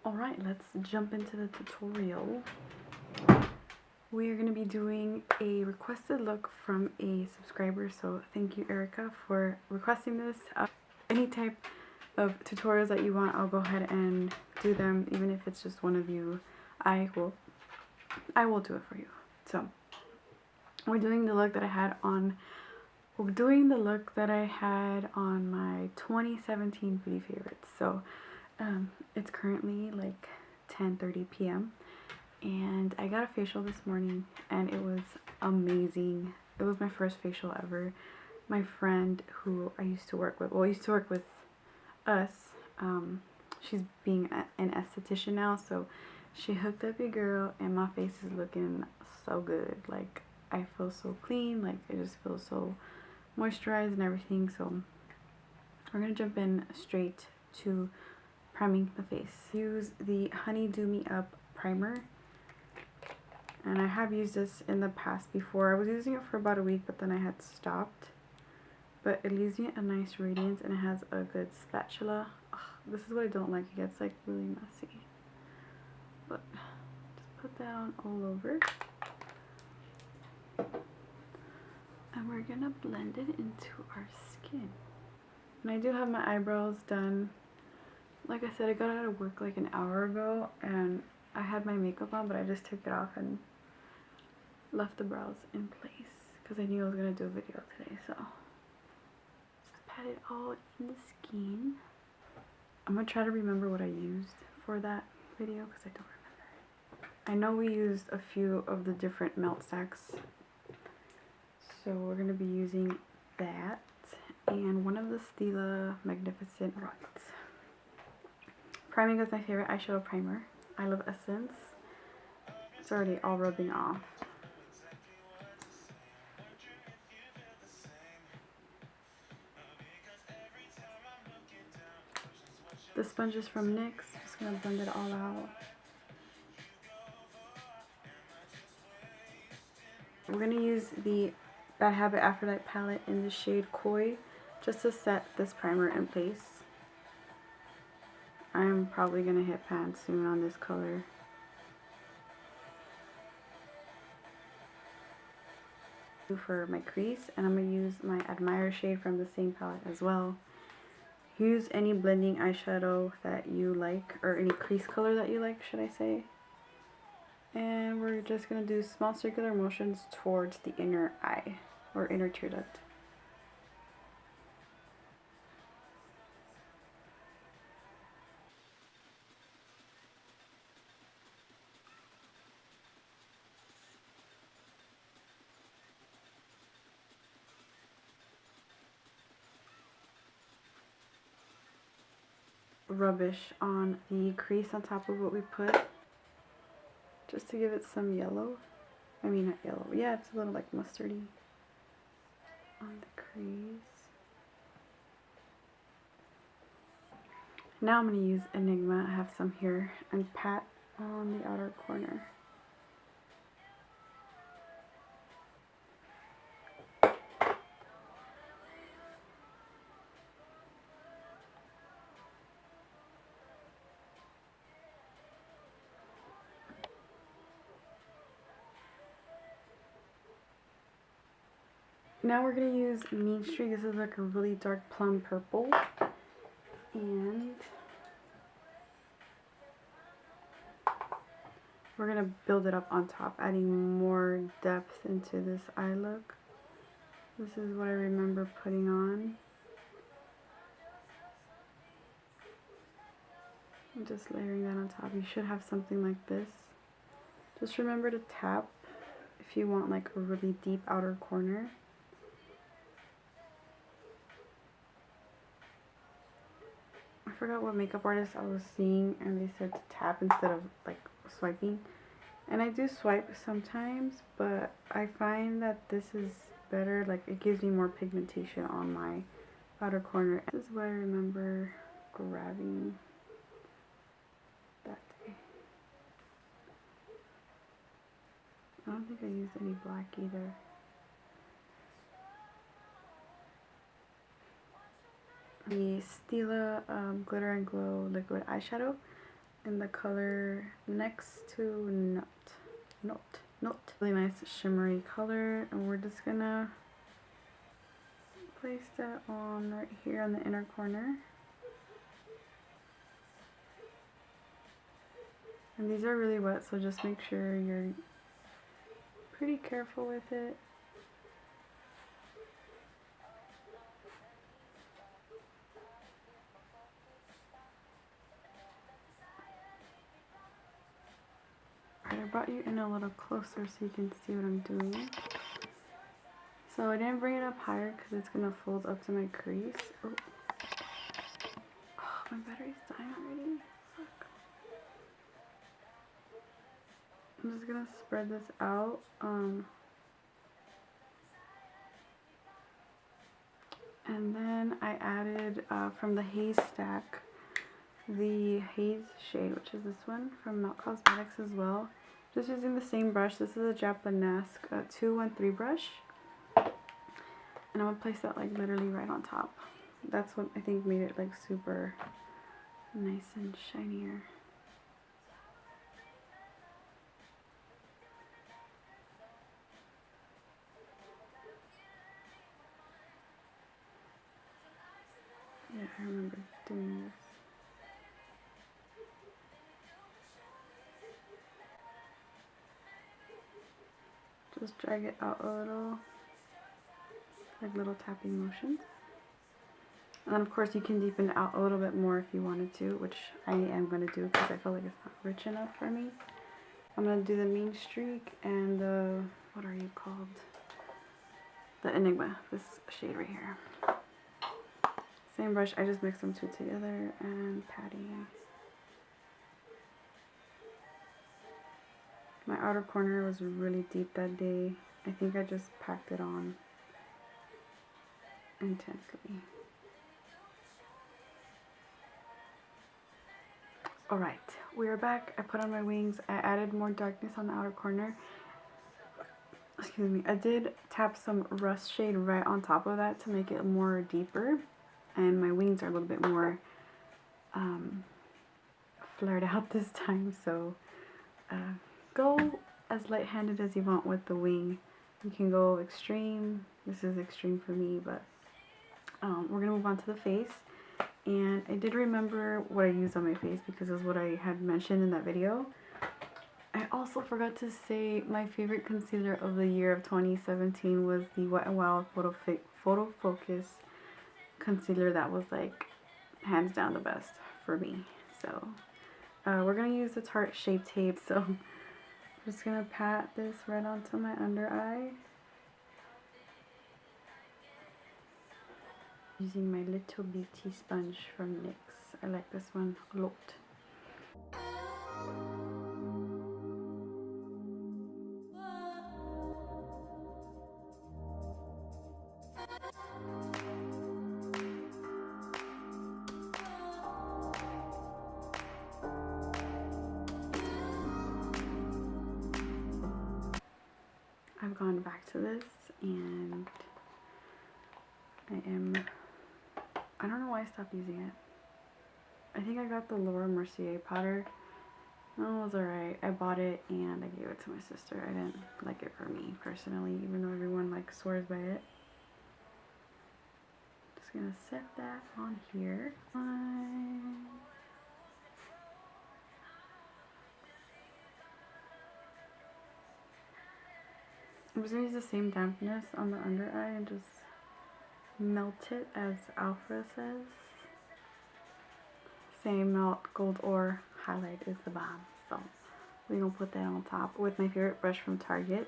Alright, let's jump into the tutorial. We're going to be doing a requested look from a subscriber, so thank you Ericka for requesting this. Any type of tutorials that you want, I'll go ahead and do them, even if it's just one of you. I will do it for you. So we're doing the look that I had on my 2017 beauty favorites. So it's currently like 10:30 p.m. and I got a facial this morning and it was amazing. It was my first facial ever. My friend who I used to work with, us, she's being an esthetician now, so she hooked up your girl and my face is looking so good. Like, I feel so clean, like I just feel so moisturized and everything. So we're gonna jump in straight to priming the face. Use the Honey Dew Primer, and I have used this in the past before. I was using it for about a week, but then I had stopped. But it leaves me a nice radiance and it has a good spatula. Ugh, this is what I don't like. It gets like really messy. But just put that on all over. And we're gonna blend it into our skin. And I do have my eyebrows done. Like I said, I got out of work like an hour ago and I had my makeup on, but I just took it off and left the brows in place because I knew I was gonna do a video today. So just pat it all in the skin. I'm gonna try to remember what I used for that video because I don't remember. I know we used a few of the different melt stacks, so we're gonna be using that and one of the Stila Magnificent Runs. Priming with my favorite eyeshadow primer. I love Essence. It's already all rubbing off. The sponge is from NYX. Just gonna blend it all out. We're gonna use the Bad Habit Aphrodite palette in the shade Koi just to set this primer in place. I'm probably gonna hit pan soon on this color. For my crease, and I'm gonna use my Admire shade from the same palette as well. Use any blending eyeshadow that you like, or any crease color that you like, should I say. And we're just gonna do small circular motions towards the inner eye or inner tear duct. Rubbish on the crease on top of what we put, just to give it some yellow. I mean, not yellow. Yeah, it's a little like mustardy on the crease. Now I'm going to use Enigma. I have some here, and pat on the outer corner. Now we're going to use Meanstreak. This is like a really dark plum purple. And we're going to build it up on top, adding more depth into this eye look. This is what I remember putting on. I'm just layering that on top. You should have something like this. Just remember to tap if you want like a really deep outer corner. I forgot what makeup artist I was seeing, and they said to tap instead of like swiping. And I do swipe sometimes, but I find that this is better. Like, it gives me more pigmentation on my outer corner. This is what I remember grabbing that day. I don't think I used any black either. The Stila Glitter and Glow Liquid Eyeshadow. in the color Next to Notte. Really nice shimmery color, and we're just gonna place that on right here on the inner corner. And these are really wet, so just make sure you're pretty careful with it. Alright, I brought you in a little closer so you can see what I'm doing. So I didn't bring it up higher because it's going to fold up to my crease. Oh, my battery's dying already. Fuck. I'm just going to spread this out. And then I added from the Haze stack the Haze shade, which is this one from NYX Cosmetics as well. Just using the same brush. This is a Japanese 213 brush. And I'm going to place that like literally right on top. That's what I think made it like super nice and shinier. Yeah, I remember doing this. Just drag it out a little, like little tapping motions. And then of course you can deepen it out a little bit more if you wanted to, which I am going to do because I feel like it's not rich enough for me. I'm going to do the Meanstreak and the, what are you called? The Enigma, this shade right here. Same brush, I just mixed them two together and patting. My outer corner was really deep that day. I think I just packed it on intensely. Alright, we are back. I put on my wings. I added more darkness on the outer corner. Excuse me. I did tap some rust shade right on top of that to make it more deeper. And my wings are a little bit more flared out this time. So go as light-handed as you want with the wing. You can go extreme. This is extreme for me, but we're going to move on to the face. And I did remember what I used on my face because it was what I had mentioned in that video. I also forgot to say my favorite concealer of the year of 2017 was the Wet n Wild Photo Focus concealer. That was like hands down the best for me. So we're going to use the Tarte Shape Tape. So I'm just going to pat this right onto my under eye. Using my little beauty sponge from NYX. I like this one a lot. I've gone back to this and I don't know why I stopped using it. I think I got the Laura Mercier powder. It was alright. I bought it and I gave it to my sister. I didn't like it for me personally, even though everyone like swears by it. Just gonna set that on here. I'm just gonna use the same dampness on the under eye and just melt it as Alpha says. Same melt gold ore highlight is the bomb. So we're gonna put that on top with my favorite brush from Target.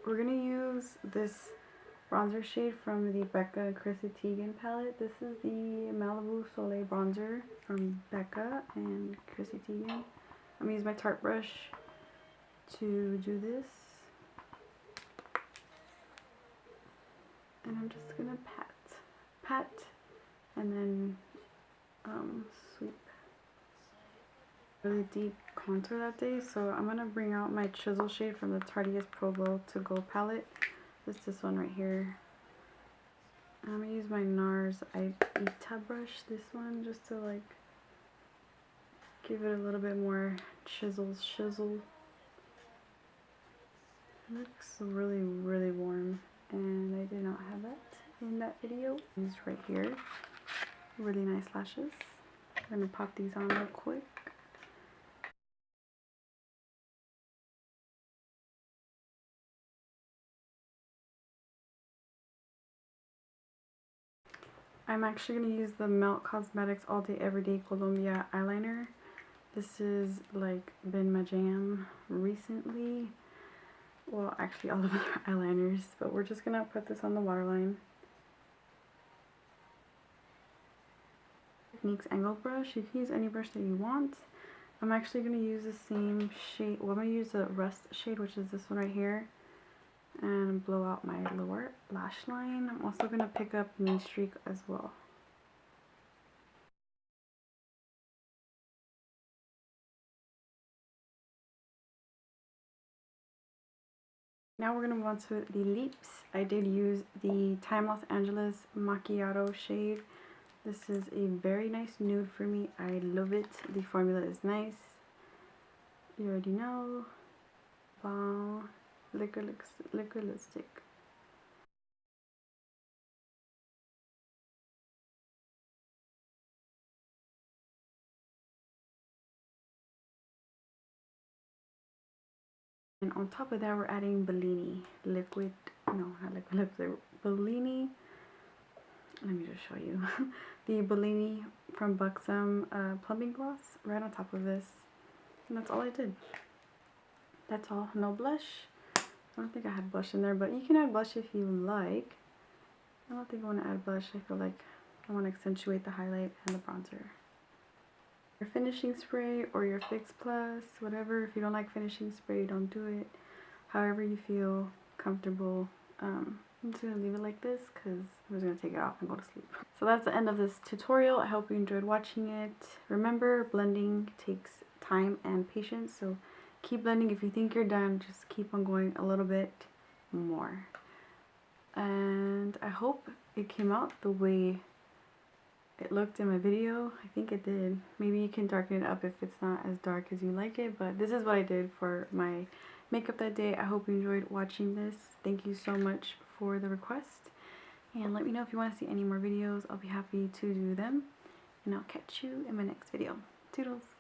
We're gonna use this bronzer shade from the Becca and Chrissy Teigan palette. This is the Malibu Soleil bronzer from Becca and Chrissy Teigan. I'm gonna use my Tarte brush to do this. And I'm just gonna pat, and then sweep. Really deep contour that day, so I'm going to bring out my chisel shade from the Tarte Pro Glow to Go palette. This one right here. I'm going to use my NARS Ita brush, this one, just to like give it a little bit more shizzle. It looks really, really warm, and I did not have that in that video. These right here, really nice lashes. I'm going to pop these on real quick. I'm actually going to use the Melt Cosmetics All Day Everyday Colombia eyeliner. This has like been my jam recently. Well, actually all of their eyeliners, but we're just going to put this on the waterline. NYX angled brush. You can use any brush that you want. I'm actually going to use the same shade. Well, I'm going to use the Rust shade, which is this one right here, and blow out my lower lash line. I'm also going to pick up Meanstreak as well. Now we're going to move on to the lips. I did use the Time Los Angeles Macchiato shade. This is a very nice nude for me. I love it. The formula is nice. You already know. Wow. Liquor lipstick. And on top of that, we're adding Bellini liquid. No, not liquid lipstick. Bellini. Let me just show you. The Bellini from Buxom plumping gloss right on top of this. And that's all I did. That's all. No blush. I don't think I had blush in there, but you can add blush if you like. I don't think I want to add blush. I feel like I want to accentuate the highlight and the bronzer. Your finishing spray or your Fix Plus, whatever. If you don't like finishing spray, don't do it. However you feel comfortable. I'm just going to leave it like this because I'm just going to take it off and go to sleep. So that's the end of this tutorial. I hope you enjoyed watching it. Remember, blending takes time and patience, so keep blending. If you think you're done, just keep on going a little bit more. And I hope it came out the way it looked in my video. I think it did. Maybe you can darken it up if it's not as dark as you like it, but this is what I did for my makeup that day. I hope you enjoyed watching this. Thank you so much for the request, and let me know if you want to see any more videos. I'll be happy to do them, and I'll catch you in my next video. Toodles!